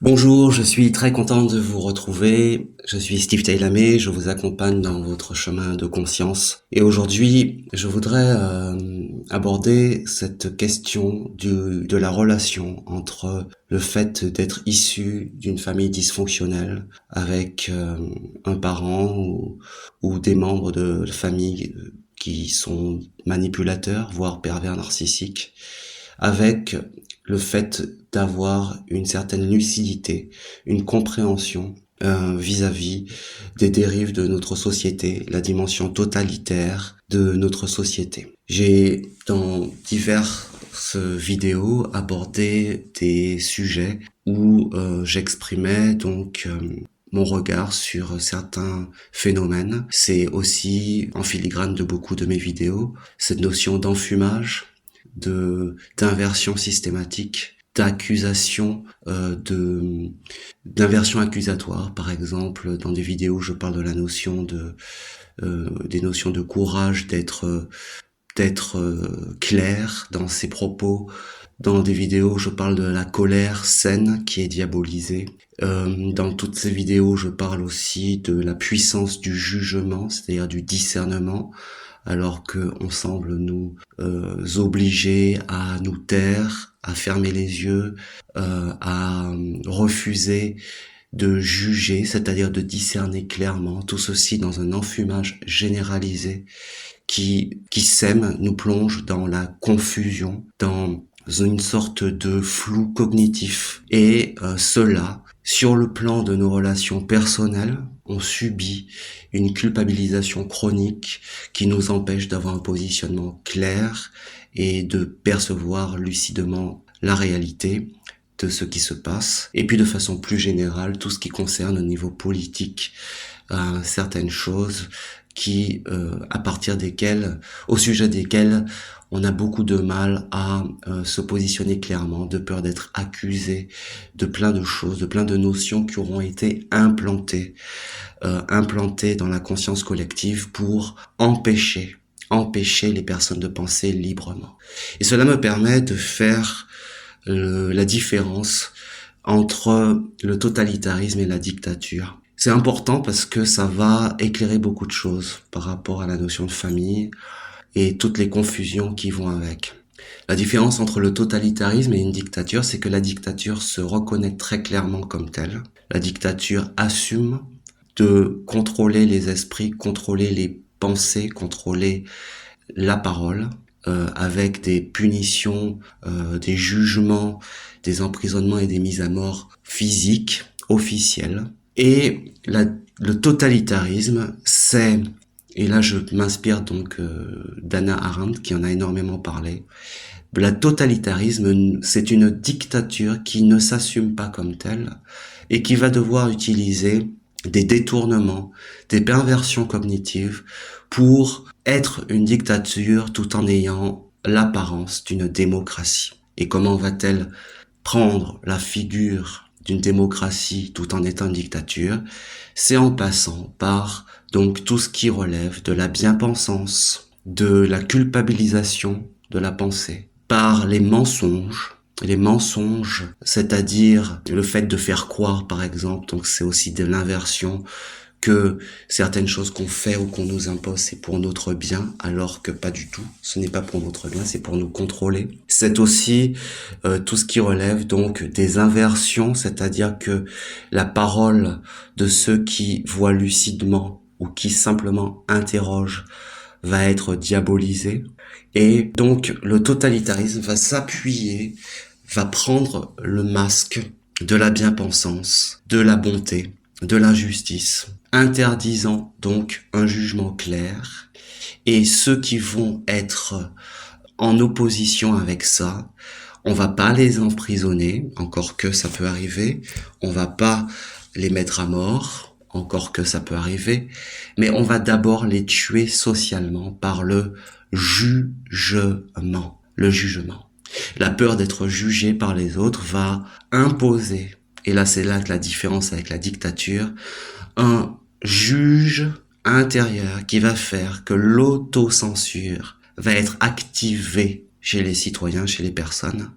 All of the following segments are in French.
Bonjour, je suis très content de vous retrouver. Je suis Steve Tailamé, je vous accompagne dans votre chemin de conscience. Et aujourd'hui, je voudrais aborder cette question de la relation entre le fait d'être issu d'une famille dysfonctionnelle avec un parent ou des membres de la famille qui sont manipulateurs, voire pervers narcissiques, avec le fait d'avoir une certaine lucidité, une compréhension vis-à-vis des dérives de notre société, la dimension totalitaire de notre société. J'ai dans diverses vidéos abordé des sujets où j'exprimais mon regard sur certains phénomènes. C'est aussi en filigrane de beaucoup de mes vidéos, cette notion d'enfumage, d'inversion systématique, d'accusation, d'inversion accusatoire. Par exemple, dans des vidéos, je parle de la notion des notions de courage, d'être clair dans ses propos. Dans des vidéos, je parle de la colère saine qui est diabolisée. Dans toutes ces vidéos, je parle aussi de la puissance du jugement, c'est-à-dire du discernement, alors qu'on semble nous obliger à nous taire, à fermer les yeux, à refuser de juger, c'est-à-dire de discerner clairement, tout ceci dans un enfumage généralisé qui sème, nous plonge dans la confusion, dans une sorte de flou cognitif. Et cela, sur le plan de nos relations personnelles, on subit une culpabilisation chronique qui nous empêche d'avoir un positionnement clair et de percevoir lucidement la réalité de ce qui se passe. Et puis de façon plus générale, tout ce qui concerne au niveau politique, certaines choses à partir desquelles, au sujet desquelles on a beaucoup de mal à se positionner clairement, de peur d'être accusé de plein de choses, de plein de notions qui auront été implantées dans la conscience collective pour empêcher les personnes de penser librement. Et cela me permet de faire la différence entre le totalitarisme et la dictature. C'est important parce que ça va éclairer beaucoup de choses par rapport à la notion de famille et toutes les confusions qui vont avec. La différence entre le totalitarisme et une dictature, c'est que la dictature se reconnaît très clairement comme telle. La dictature assume de contrôler les esprits, contrôler les pensées, contrôler la parole, avec des punitions, des jugements, des emprisonnements et des mises à mort physiques, officielles. Et le totalitarisme, c'est, et là je m'inspire donc d'Hannah Arendt qui en a énormément parlé, le totalitarisme, c'est une dictature qui ne s'assume pas comme telle et qui va devoir utiliser des détournements, des perversions cognitives pour être une dictature tout en ayant l'apparence d'une démocratie. Et comment va-t-elle prendre la figure d'une démocratie tout en étant une dictature? C'est en passant par donc tout ce qui relève de la bien-pensance, de la culpabilisation de la pensée, par les mensonges, c'est-à-dire le fait de faire croire, par exemple, donc c'est aussi de l'inversion, que certaines choses qu'on fait ou qu'on nous impose, c'est pour notre bien, alors que pas du tout. Ce n'est pas pour notre bien, c'est pour nous contrôler. C'est aussi tout ce qui relève donc des inversions, c'est-à-dire que la parole de ceux qui voient lucidement ou qui simplement interrogent va être diabolisée. Et donc le totalitarisme va s'appuyer, va prendre le masque de la bien-pensance, de la bonté, de la justice, interdisant donc un jugement clair. Et ceux qui vont être en opposition avec ça, on va pas les emprisonner, encore que ça peut arriver, on va pas les mettre à mort, encore que ça peut arriver, mais on va d'abord les tuer socialement par le jugement. Le jugement. La peur d'être jugé par les autres va imposer, et là c'est là que la différence avec la dictature, un juge intérieur qui va faire que l'autocensure va être activée chez les citoyens, chez les personnes.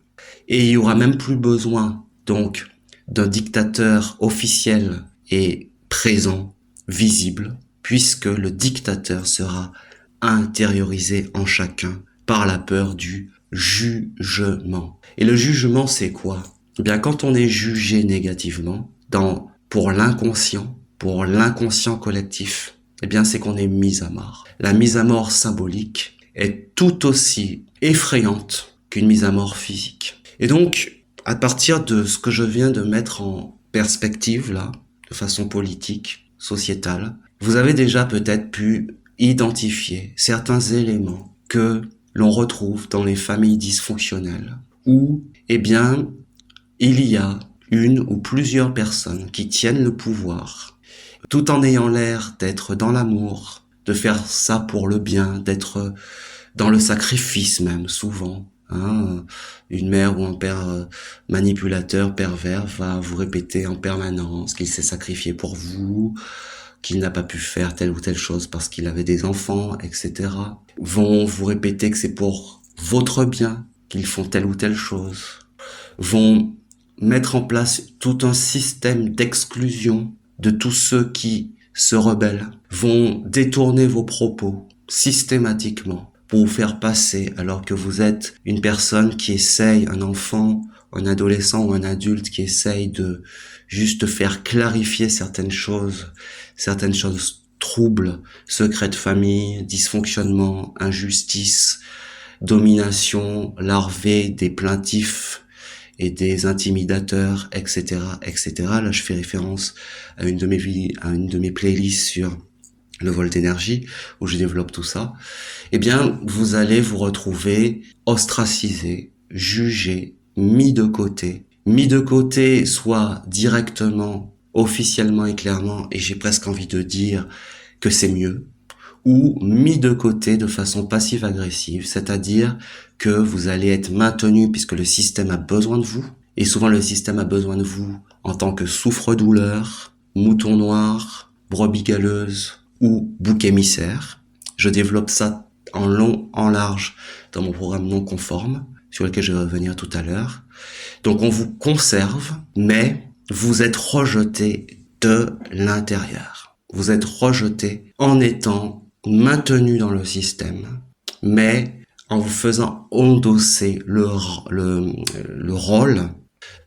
Et il y aura même plus besoin, donc, d'un dictateur officiel est présent, visible, puisque le dictateur sera intériorisé en chacun par la peur du jugement. Et le jugement, c'est quoi? Eh bien, quand on est jugé négativement, pour l'inconscient collectif, eh bien, c'est qu'on est mis à mort. La mise à mort symbolique est tout aussi effrayante qu'une mise à mort physique. Et donc, à partir de ce que je viens de mettre en perspective, là, de façon politique, sociétale, vous avez déjà peut-être pu identifier certains éléments que l'on retrouve dans les familles dysfonctionnelles, où, eh bien, il y a une ou plusieurs personnes qui tiennent le pouvoir, tout en ayant l'air d'être dans l'amour, de faire ça pour le bien, d'être dans le sacrifice même, souvent. Une mère ou un père manipulateur, pervers, va vous répéter en permanence qu'il s'est sacrifié pour vous, qu'il n'a pas pu faire telle ou telle chose parce qu'il avait des enfants, etc. Vont vous répéter que c'est pour votre bien qu'ils font telle ou telle chose. Vont mettre en place tout un système d'exclusion de tous ceux qui se rebellent. Vont détourner vos propos systématiquement pour vous faire passer, alors que vous êtes une personne qui essaye, un enfant, un adolescent ou un adulte qui essaye de juste faire clarifier certaines choses troubles, secrets de famille, dysfonctionnement, injustice, domination, larvée des plaintifs et des intimidateurs, etc., etc. Là, je fais référence à une de mes playlists sur le vol d'énergie, où je développe tout ça. Eh bien, vous allez vous retrouver ostracisé, jugé, mis de côté soit directement, officiellement et clairement, et j'ai presque envie de dire que c'est mieux, ou mis de côté de façon passive-agressive, c'est-à-dire que vous allez être maintenu puisque le système a besoin de vous, et souvent le système a besoin de vous en tant que souffre-douleur, mouton noir, brebis galeuse ou bouc émissaire. Je développe ça en long, en large dans mon programme non conforme, sur lequel je vais revenir tout à l'heure. Donc on vous conserve, mais vous êtes rejeté de l'intérieur. Vous êtes rejeté en étant maintenu dans le système, mais en vous faisant endosser le rôle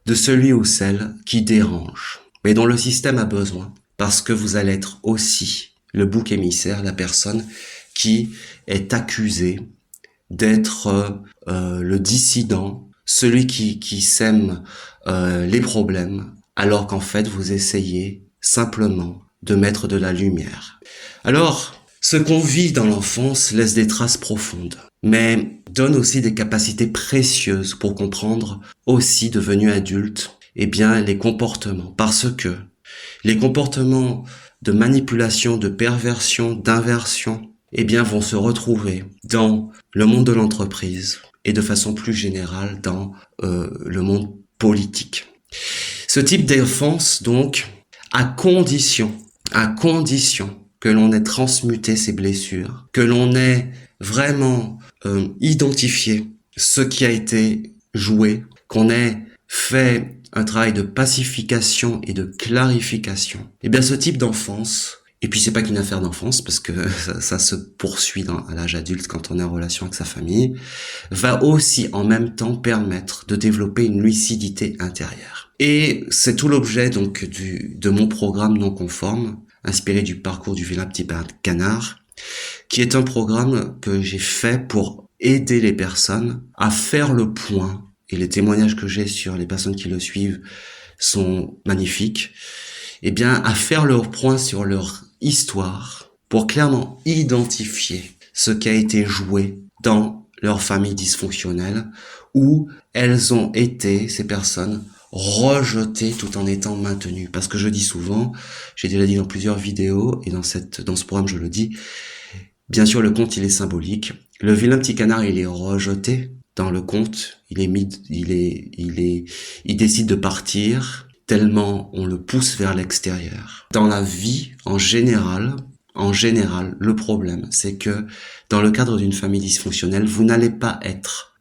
de celui ou celle qui dérange, mais dont le système a besoin, parce que vous allez être aussi le bouc émissaire, la personne qui est accusée d'être le dissident, celui qui sème les problèmes, alors qu'en fait vous essayez simplement de mettre de la lumière. Alors, ce qu'on vit dans l'enfance laisse des traces profondes, mais donne aussi des capacités précieuses pour comprendre aussi devenu adulte, eh bien les comportements, parce que les comportements de manipulation, de perversion, d'inversion, eh bien vont se retrouver dans le monde de l'entreprise et de façon plus générale dans le monde politique. Ce type d'enfance, donc, à condition que l'on ait transmuté ces blessures, que l'on ait vraiment identifié ce qui a été joué, qu'on ait fait un travail de pacification et de clarification, eh bien ce type d'enfance, et puis c'est pas qu'une affaire d'enfance parce que ça se poursuit à l'âge adulte quand on est en relation avec sa famille, va aussi en même temps permettre de développer une lucidité intérieure. Et c'est tout l'objet donc de mon programme non conforme, inspiré du parcours du vilain petit canard, qui est un programme que j'ai fait pour aider les personnes à faire le point, et les témoignages que j'ai sur les personnes qui le suivent sont magnifiques, eh bien à faire le point sur leur histoire pour clairement identifier ce qui a été joué dans leur famille dysfonctionnelle, où elles ont été, ces personnes, rejetées tout en étant maintenues. Parce que je dis souvent, j'ai déjà dit dans plusieurs vidéos, et dans ce programme je le dis, bien sûr le conte il est symbolique. Le vilain petit canard il est rejeté dans le conte, il décide de partir tellement on le pousse vers l'extérieur. Dans la vie, en général, le problème, c'est que dans le cadre d'une famille dysfonctionnelle, vous n'allez pas être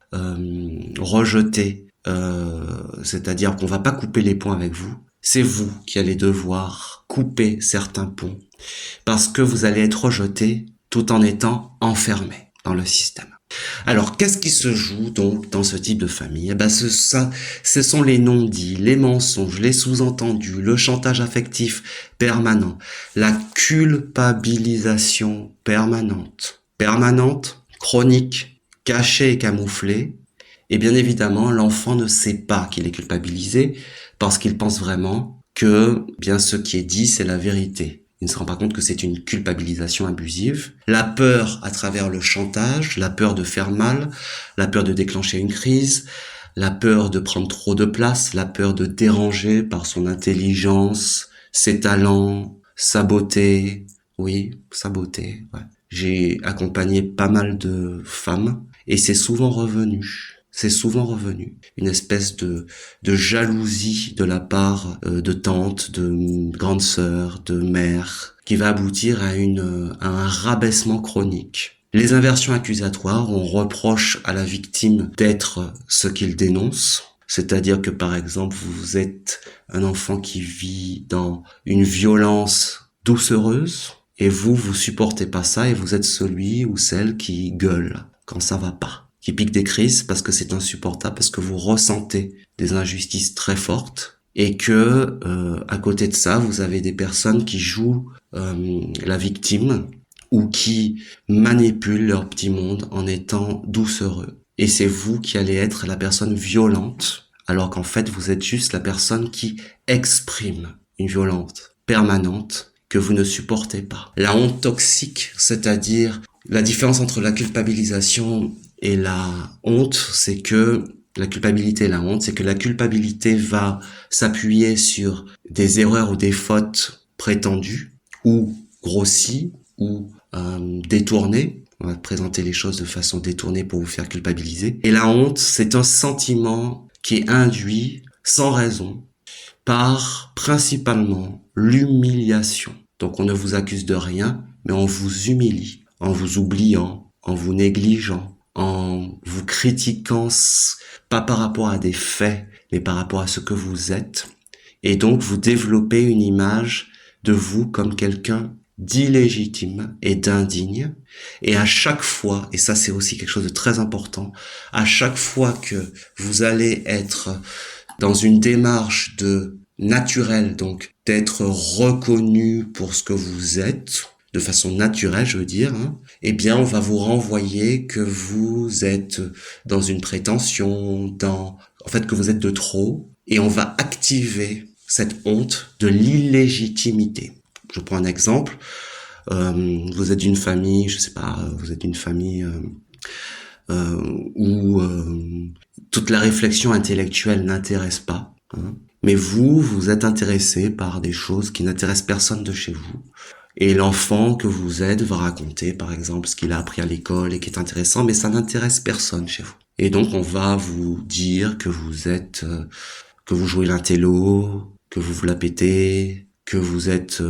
rejeté c'est-à-dire qu'on va pas couper les ponts avec vous. C'est vous qui allez devoir couper certains ponts parce que vous allez être rejeté tout en étant enfermé dans le système. Alors, qu'est-ce qui se joue donc dans ce type de famille? Eh ben, ce sont les non-dits, les mensonges, les sous-entendus, le chantage affectif permanent, la culpabilisation permanente, chronique, cachée et camouflée. Et bien évidemment, l'enfant ne sait pas qu'il est culpabilisé parce qu'il pense vraiment que bien ce qui est dit, c'est la vérité. Il ne se rend pas compte que c'est une culpabilisation abusive. La peur à travers le chantage, la peur de faire mal, la peur de déclencher une crise, la peur de prendre trop de place, la peur de déranger par son intelligence, ses talents, sa beauté. Oui, sa beauté, ouais. J'ai accompagné pas mal de femmes et c'est souvent revenu. C'est souvent revenu. Une espèce de jalousie de la part de tantes, de grandes sœurs, de mères, qui va aboutir à un rabaissement chronique. Les inversions accusatoires, on reproche à la victime d'être ce qu'il dénonce. C'est-à-dire que par exemple, vous êtes un enfant qui vit dans une violence doucereuse, et vous supportez pas ça, et vous êtes celui ou celle qui gueule quand ça va pas, qui pique des crises parce que c'est insupportable, parce que vous ressentez des injustices très fortes, et que à côté de ça, vous avez des personnes qui jouent la victime ou qui manipulent leur petit monde en étant doucereux. Et c'est vous qui allez être la personne violente, alors qu'en fait, vous êtes juste la personne qui exprime une violence permanente que vous ne supportez pas. La honte toxique, c'est-à-dire la différence entre la culpabilisation et la honte, c'est que la culpabilité et la honte, c'est que la culpabilité va s'appuyer sur des erreurs ou des fautes prétendues, ou grossies, ou détournées. On va présenter les choses de façon détournée pour vous faire culpabiliser. Et la honte, c'est un sentiment qui est induit sans raison par principalement l'humiliation. Donc on ne vous accuse de rien, mais on vous humilie, en vous oubliant, en vous négligeant, en vous critiquant, pas par rapport à des faits, mais par rapport à ce que vous êtes. Et donc vous développez une image de vous comme quelqu'un d'illégitime et d'indigne. Et à chaque fois, et ça c'est aussi quelque chose de très important, à chaque fois que vous allez être dans une démarche de naturel, donc d'être reconnu pour ce que vous êtes, de façon naturelle, je veux dire, eh bien, on va vous renvoyer que vous êtes dans une prétention, en fait, que vous êtes de trop, et on va activer cette honte de l'illégitimité. Je prends un exemple. Vous êtes d'une famille, je sais pas, vous êtes d'une famille où toute la réflexion intellectuelle n'intéresse pas, mais vous êtes intéressé par des choses qui n'intéressent personne de chez vous. Et l'enfant que vous êtes va raconter, par exemple, ce qu'il a appris à l'école et qui est intéressant, mais ça n'intéresse personne chez vous. Et donc, on va vous dire que vous êtes, que vous jouez l'intello, que vous la pétez, que vous êtes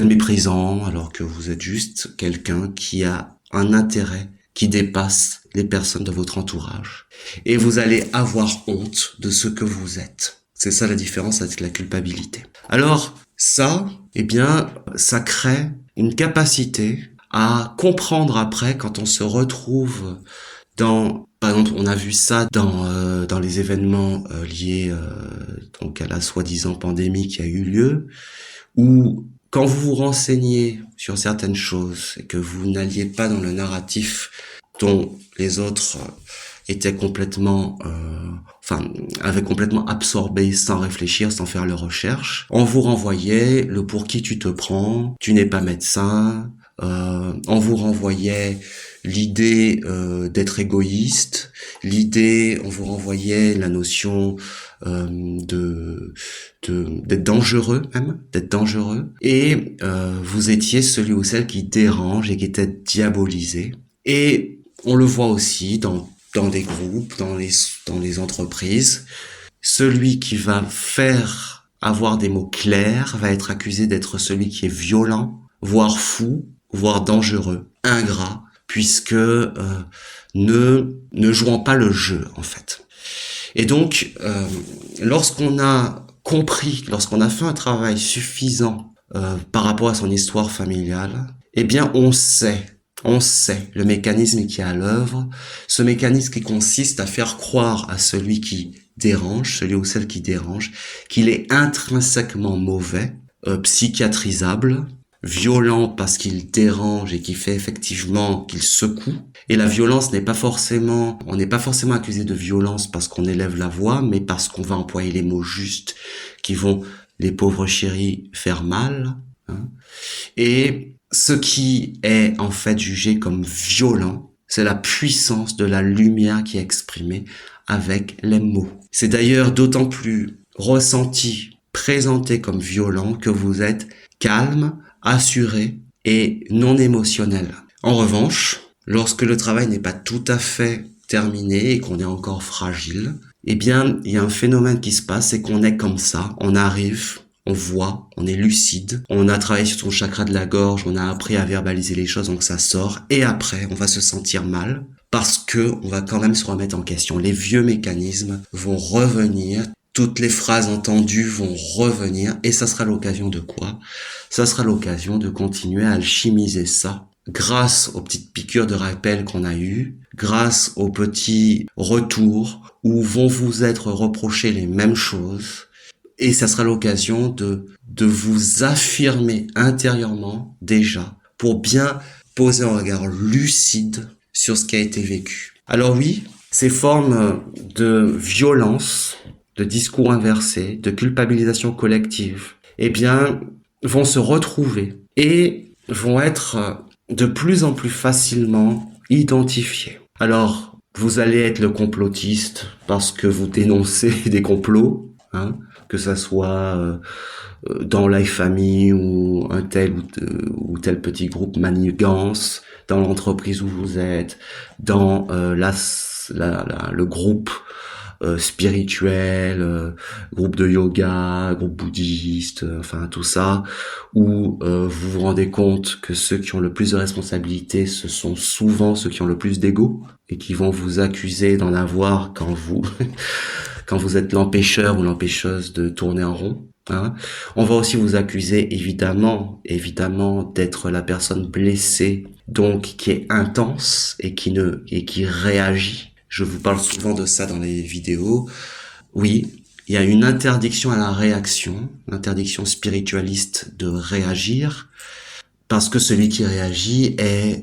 méprisant, alors que vous êtes juste quelqu'un qui a un intérêt qui dépasse les personnes de votre entourage. Et vous allez avoir honte de ce que vous êtes. C'est ça la différence avec la culpabilité. Alors, ça, eh bien, ça crée une capacité à comprendre après quand on se retrouve par exemple, on a vu ça dans les événements liés donc à la soi-disant pandémie qui a eu lieu, où quand vous vous renseignez sur certaines choses et que vous n'alliez pas dans le narratif dont les autres étaient avaient complètement absorbé sans réfléchir, sans faire leurs recherches, on vous renvoyait le pour qui tu te prends, tu n'es pas médecin, on vous renvoyait l'idée d'être égoïste, on vous renvoyait la notion d'être dangereux même, et vous étiez celui ou celle qui dérange et qui était diabolisé. Et on le voit aussi dans des groupes, dans les entreprises, celui qui va faire avoir des mots clairs va être accusé d'être celui qui est violent, voire fou, voire dangereux, ingrat, puisque ne jouant pas le jeu en fait. Et donc, lorsqu'on a compris, lorsqu'on a fait un travail suffisant par rapport à son histoire familiale, eh bien, on sait le mécanisme qui est à l'œuvre, ce mécanisme qui consiste à faire croire à celui qui dérange, celui ou celle qui dérange, qu'il est intrinsèquement mauvais, psychiatrisable, violent parce qu'il dérange et qui fait effectivement qu'il secoue. Et la violence n'est pas forcément, on n'est pas forcément accusé de violence parce qu'on élève la voix, mais parce qu'on va employer les mots justes qui vont, les pauvres chéris, faire mal. Hein. Et ce qui est en fait jugé comme violent, c'est la puissance de la lumière qui est exprimée avec les mots. C'est d'ailleurs d'autant plus ressenti, présenté comme violent que vous êtes calme, assuré et non émotionnel. En revanche, lorsque le travail n'est pas tout à fait terminé et qu'on est encore fragile, eh bien, il y a un phénomène qui se passe, c'est qu'on est comme ça, on arrive, on voit, on est lucide, on a travaillé sur son chakra de la gorge, on a appris à verbaliser les choses, donc ça sort, et après, on va se sentir mal, parce que on va quand même se remettre en question. Les vieux mécanismes vont revenir, toutes les phrases entendues vont revenir, et ça sera l'occasion de quoi? Ça sera l'occasion de continuer à alchimiser ça, grâce aux petites piqûres de rappel qu'on a eues, grâce aux petits retours où vont vous être reprochés les mêmes choses, et ça sera l'occasion de vous affirmer intérieurement déjà pour bien poser un regard lucide sur ce qui a été vécu. Alors oui, ces formes de violence, de discours inversés, de culpabilisation collective, eh bien, vont se retrouver et vont être de plus en plus facilement identifiées. Alors, vous allez être le complotiste parce que vous dénoncez des complots, hein, que ça soit dans Life Family ou un tel ou tel petit groupe manigance, dans l'entreprise où vous êtes, dans le groupe spirituel, groupe de yoga, groupe bouddhiste, enfin tout ça, où vous vous rendez compte que ceux qui ont le plus de responsabilités, ce sont souvent ceux qui ont le plus d'ego et qui vont vous accuser d'en avoir quand vous êtes l'empêcheur ou l'empêcheuse de tourner en rond. Hein. On va aussi vous accuser évidemment d'être la personne blessée, donc qui est intense et qui réagit. Je vous parle souvent de ça dans les vidéos. Oui, il y a une interdiction à la réaction, l'interdiction spiritualiste de réagir, parce que celui qui réagit est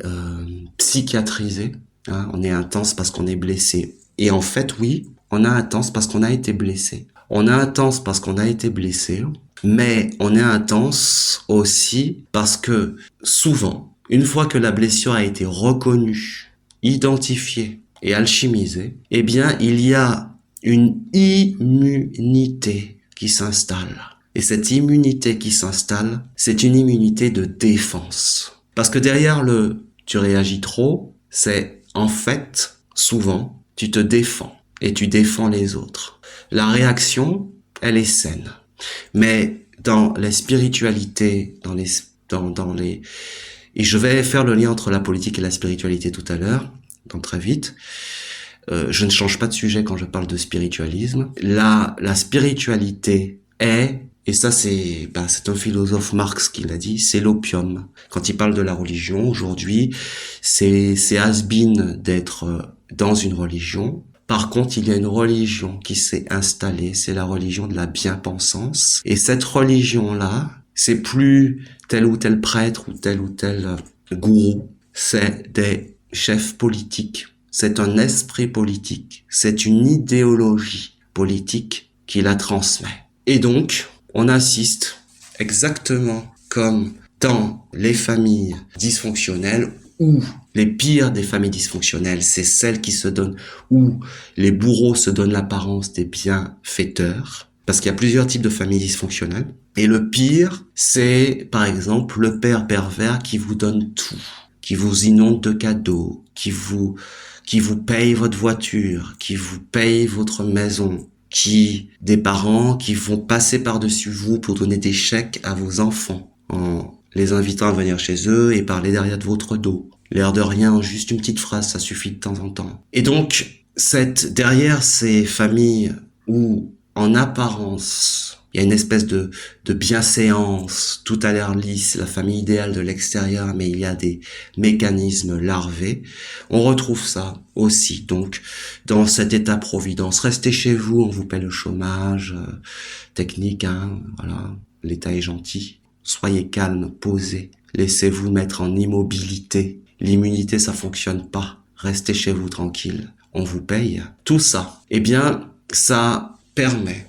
psychiatrisé. Hein. On est intense parce qu'on est blessé. Et en fait, oui, on est intense parce qu'on a été blessé. On est intense parce qu'on a été blessé, mais on est intense aussi parce que souvent, une fois que la blessure a été reconnue, identifiée et alchimisée, eh bien, il y a une immunité qui s'installe. Et cette immunité qui s'installe, c'est une immunité de défense. Parce que derrière le « tu réagis trop », c'est en fait, souvent, tu te défends et tu défends les autres. La réaction, elle est saine. Mais dans les spiritualités, et je vais faire le lien entre la politique et la spiritualité tout à l'heure, donc très vite. Je ne change pas de sujet quand je parle de spiritualisme. La spiritualité est, et ça c'est un philosophe Marx qui l'a dit, c'est l'opium. Quand il parle de la religion, aujourd'hui, c'est has-been d'être dans une religion. Par contre, il y a une religion qui s'est installée, c'est la religion de la bien-pensance. Et cette religion-là, c'est plus tel ou tel prêtre ou tel gourou, c'est des chefs politiques. C'est un esprit politique, c'est une idéologie politique qui la transmet. Et donc, on assiste exactement comme dans les familles dysfonctionnelles, où les pires des familles dysfonctionnelles, c'est celles qui se donnent, où les bourreaux se donnent l'apparence des bienfaiteurs, parce qu'il y a plusieurs types de familles dysfonctionnelles. Et le pire, c'est par exemple le père pervers qui vous donne tout, qui vous inonde de cadeaux, qui vous paye votre voiture, qui vous paye votre maison, des parents qui vont passer par-dessus vous pour donner des chèques à vos enfants, en les invitant à venir chez eux et parler derrière de votre dos. L'air de rien, juste une petite phrase, ça suffit de temps en temps. Et donc, Derrière ces familles où, en apparence, il y a une espèce de bienséance, tout a l'air lisse, la famille idéale de l'extérieur, mais il y a des mécanismes larvés. On retrouve ça aussi, donc, dans cet état-providence. Restez chez vous, on vous paie le chômage, technique, hein, voilà, l'État est gentil. Soyez calme, posez, laissez-vous mettre en immobilité. L'immunité, ça fonctionne pas. Restez chez vous tranquille. On vous paye. Tout ça, eh bien, ça permet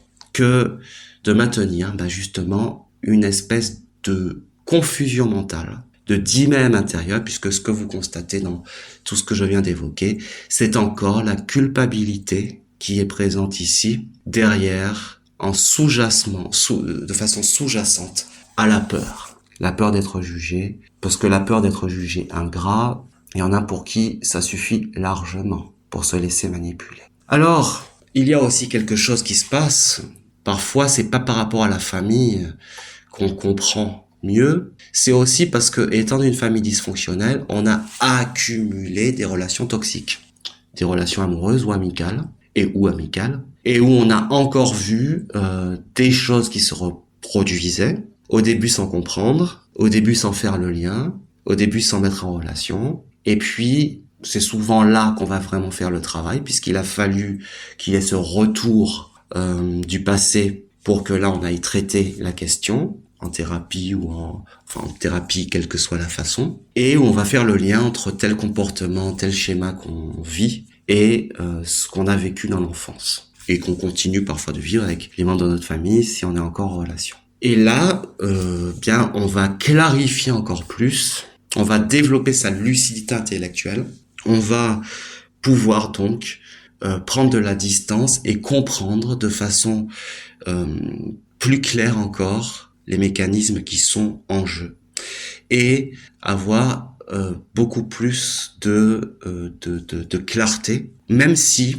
de maintenir, justement, une espèce de confusion mentale, de dilemme intérieur, puisque ce que vous constatez dans tout ce que je viens d'évoquer, c'est encore la culpabilité qui est présente ici, derrière, en sous-jacement, de façon sous-jacente, à la peur. La peur d'être jugé, parce que la peur d'être jugé ingrat, il y en a pour qui ça suffit largement pour se laisser manipuler. Alors, il y a aussi quelque chose qui se passe. Parfois, c'est pas par rapport à la famille qu'on comprend mieux. C'est aussi parce que, étant une famille dysfonctionnelle, on a accumulé des relations toxiques. Des relations amoureuses ou amicales, et où on a encore vu des choses qui se reproduisaient, au début sans comprendre, au début sans faire le lien, au début sans mettre en relation, et puis c'est souvent là qu'on va vraiment faire le travail, puisqu'il a fallu qu'il y ait ce retour du passé pour que là on aille traiter la question en thérapie ou en thérapie, quelle que soit la façon, et où on va faire le lien entre tel comportement, tel schéma qu'on vit et ce qu'on a vécu dans l'enfance et qu'on continue parfois de vivre avec les membres de notre famille si on est encore en relation. Et là, on va clarifier encore plus, on va développer sa lucidité intellectuelle, on va pouvoir donc prendre de la distance et comprendre de façon plus claire encore les mécanismes qui sont en jeu et avoir beaucoup plus de clarté, même si,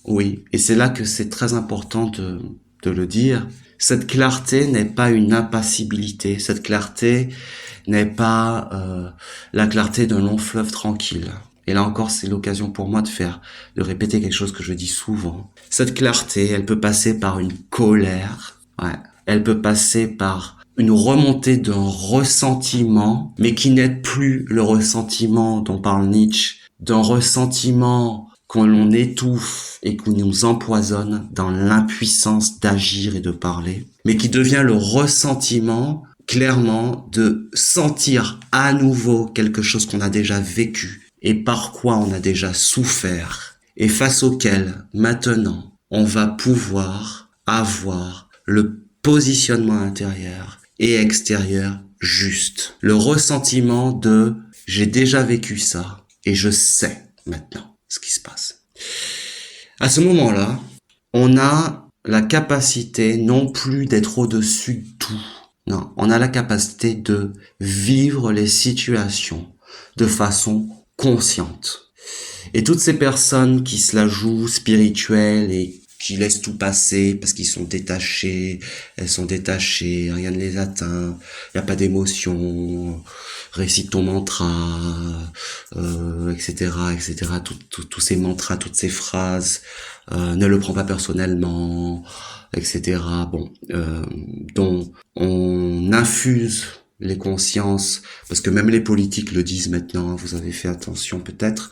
oui, et c'est là que c'est très important de le dire, cette clarté n'est pas une impassibilité, cette clarté n'est pas la clarté d'un long fleuve tranquille. Et là encore, c'est l'occasion pour moi de répéter quelque chose que je dis souvent. Cette clarté, elle peut passer par une colère, ouais. Elle peut passer par une remontée d'un ressentiment, mais qui n'est plus le ressentiment dont parle Nietzsche, d'un ressentiment qu'on l'on étouffe et qu'on nous empoisonne dans l'impuissance d'agir et de parler, mais qui devient le ressentiment, clairement, de sentir à nouveau quelque chose qu'on a déjà vécu et par quoi on a déjà souffert, et face auquel, maintenant, on va pouvoir avoir le positionnement intérieur et extérieur juste. Le ressentiment de « j'ai déjà vécu ça et je sais maintenant ce qui se passe ». À ce moment-là, on a la capacité non plus d'être au-dessus de tout. Non, on a la capacité de vivre les situations de façon consciente. Et toutes ces personnes qui se la jouent spirituelles et qui laissent tout passer parce qu'ils sont détachés, elles sont détachées, rien ne les atteint, il n'y a pas d'émotion, récite ton mantra, etc., tous ces mantras, toutes ces phrases, ne le prends pas personnellement, etc., dont on infuse les consciences, parce que même les politiques le disent maintenant, vous avez fait attention peut-être,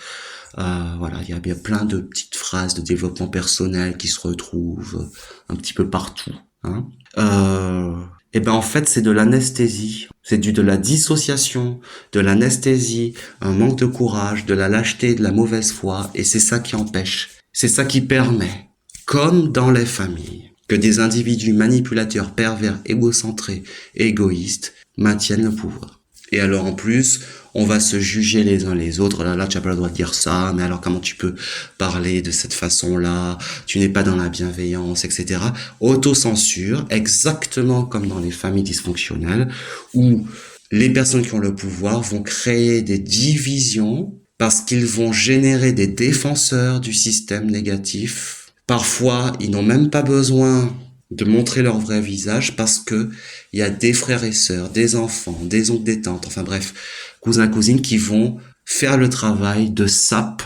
il y a bien plein de petites phrases de développement personnel qui se retrouvent un petit peu partout, hein. En fait, c'est de l'anesthésie, c'est de la dissociation, de l'anesthésie, un manque de courage, de la lâcheté, de la mauvaise foi, et c'est ça qui empêche, c'est ça qui permet, comme dans les familles, que des individus manipulateurs, pervers, égocentrés, égoïstes maintiennent le pouvoir. Et alors en plus, on va se juger les uns les autres. Là, tu n'as pas le droit de dire ça, mais alors comment tu peux parler de cette façon-là? Tu n'es pas dans la bienveillance, etc. Autocensure, exactement comme dans les familles dysfonctionnelles, où les personnes qui ont le pouvoir vont créer des divisions parce qu'ils vont générer des défenseurs du système négatif. Parfois, ils n'ont même pas besoin de montrer leur vrai visage parce que il y a des frères et sœurs, des enfants, des oncles, des tantes, enfin bref, cousins, cousines qui vont faire le travail de sape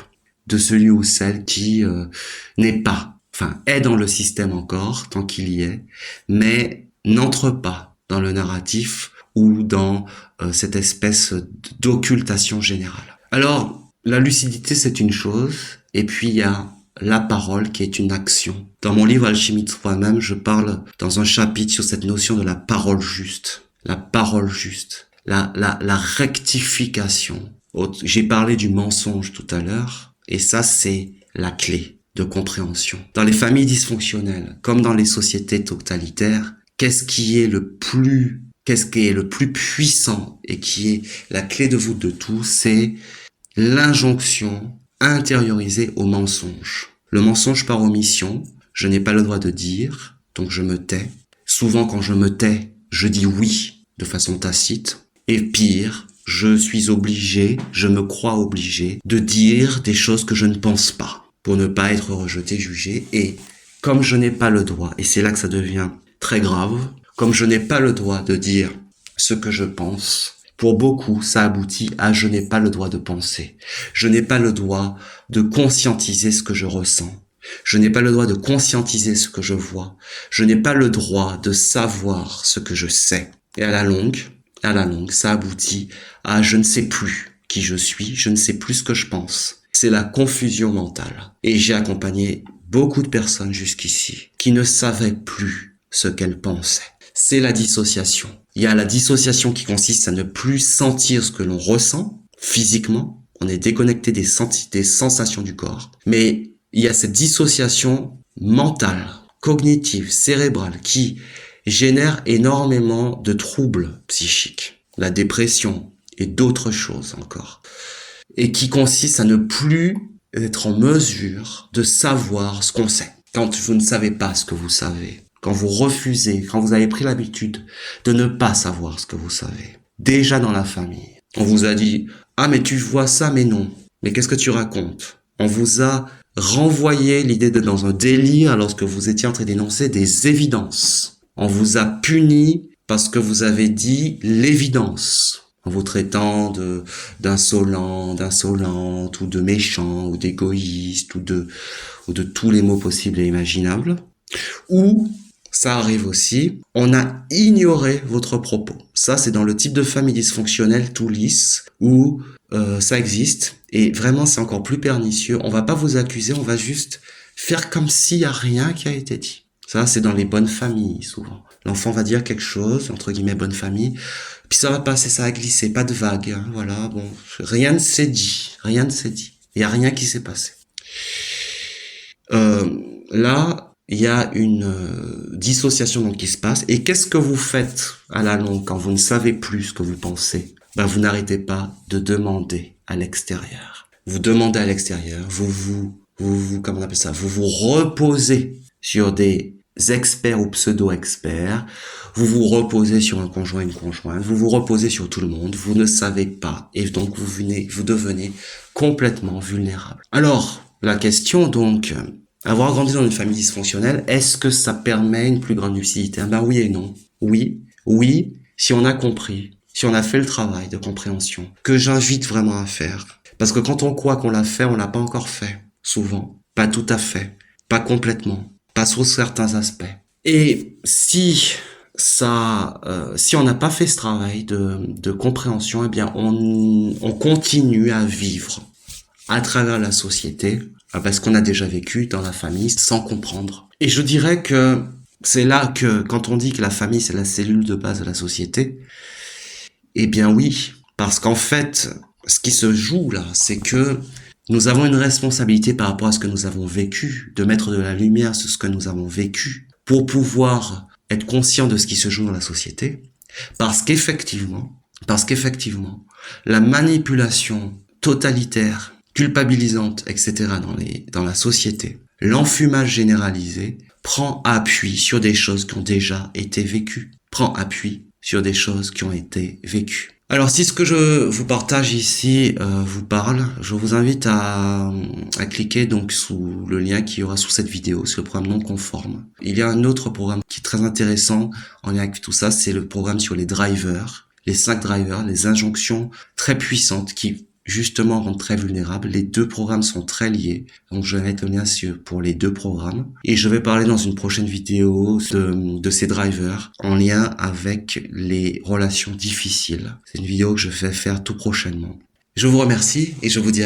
de celui ou celle qui n'est pas, enfin est dans le système encore, tant qu'il y est, mais n'entre pas dans le narratif ou dans cette espèce d'occultation générale. Alors, la lucidité, c'est une chose, et puis il y a la parole qui est une action. Dans mon livre Alchimie de soi-même, je parle dans un chapitre sur cette notion de la parole juste. La parole juste. La rectification. J'ai parlé du mensonge tout à l'heure, et ça, c'est la clé de compréhension. Dans les familles dysfonctionnelles, comme dans les sociétés totalitaires, qu'est-ce qui est le plus puissant et qui est la clé de voûte de tout, c'est l'injonction intériorisée au mensonge. Le mensonge par omission, je n'ai pas le droit de dire, donc je me tais. Souvent, quand je me tais, je dis oui de façon tacite. Et pire, je suis obligé, je me crois obligé de dire des choses que je ne pense pas pour ne pas être rejeté, jugé. Et comme je n'ai pas le droit, et c'est là que ça devient très grave, comme je n'ai pas le droit de dire ce que je pense, pour beaucoup, ça aboutit à je n'ai pas le droit de penser. Je n'ai pas le droit de conscientiser ce que je ressens. Je n'ai pas le droit de conscientiser ce que je vois. Je n'ai pas le droit de savoir ce que je sais. Et à la longue, ça aboutit à je ne sais plus qui je suis, je ne sais plus ce que je pense. C'est la confusion mentale. Et j'ai accompagné beaucoup de personnes jusqu'ici qui ne savaient plus ce qu'elles pensaient. C'est la dissociation. Il y a la dissociation qui consiste à ne plus sentir ce que l'on ressent physiquement. On est déconnecté des sensations du corps. Mais il y a cette dissociation mentale, cognitive, cérébrale qui génère énormément de troubles psychiques. La dépression et d'autres choses encore. Et qui consiste à ne plus être en mesure de savoir ce qu'on sait. Quand vous ne savez pas ce que vous savez. Quand vous refusez, quand vous avez pris l'habitude de ne pas savoir ce que vous savez. Déjà dans la famille, on vous a dit « Ah mais tu vois ça, mais non. Mais qu'est-ce que tu racontes ?» On vous a renvoyé l'idée d'être dans un délire alors que vous étiez en train d'énoncer des évidences. On vous a puni parce que vous avez dit l'évidence. En vous traitant d'insolent, d'insolente, ou de méchant, ou d'égoïste, ou de tous les mots possibles et imaginables. Ou ça arrive aussi, on a ignoré votre propos. Ça, c'est dans le type de famille dysfonctionnelle tout lisse, où ça existe. Et vraiment, c'est encore plus pernicieux. On va pas vous accuser, on va juste faire comme s'il y a rien qui a été dit. Ça, c'est dans les bonnes familles, souvent. L'enfant va dire quelque chose, entre guillemets, bonne famille, puis ça va passer, ça va glisser, pas de vague, hein, voilà, bon. Rien ne s'est dit. Il y a rien qui s'est passé. Là, il y a une dissociation donc qui se passe. Et qu'est-ce que vous faites à la longue quand vous ne savez plus ce que vous pensez? Vous n'arrêtez pas de demander à l'extérieur. Vous demandez à l'extérieur, vous comment on appelle ça? Vous vous reposez sur des experts ou pseudo-experts. Vous vous reposez sur un conjoint, une conjointe. Vous vous reposez sur tout le monde. Vous ne savez pas. Et donc, vous devenez complètement vulnérable. Alors, la question donc, avoir grandi dans une famille dysfonctionnelle, est-ce que ça permet une plus grande lucidité? Oui et non. Oui, si on a compris, si on a fait le travail de compréhension, que j'invite vraiment à faire. Parce que quand on croit qu'on l'a fait, on l'a pas encore fait. Souvent. Pas tout à fait. Pas complètement. Pas sur certains aspects. Et si on n'a pas fait ce travail de compréhension, eh bien, on continue à vivre à travers la société, parce qu'on a déjà vécu dans la famille sans comprendre. Et je dirais que c'est là que, quand on dit que la famille c'est la cellule de base de la société, eh bien oui, parce qu'en fait, ce qui se joue là, c'est que nous avons une responsabilité par rapport à ce que nous avons vécu, de mettre de la lumière sur ce que nous avons vécu, pour pouvoir être conscient de ce qui se joue dans la société, parce qu'effectivement, la manipulation totalitaire, culpabilisante, etc. dans la société, l'enfumage généralisé prend appui sur des choses qui ont déjà été vécues, Alors, si ce que je vous partage ici vous parle, je vous invite à cliquer donc sous le lien qu'il y aura sous cette vidéo, sur le programme non conforme. Il y a un autre programme qui est très intéressant en lien avec tout ça, c'est le programme sur les drivers, les 5 drivers, les injonctions très puissantes qui justement rendre très vulnérable. Les deux programmes sont très liés, donc je vais mettre le lien pour les deux programmes. Et je vais parler dans une prochaine vidéo de ces drivers en lien avec les relations difficiles. C'est une vidéo que je vais faire tout prochainement. Je vous remercie et je vous dis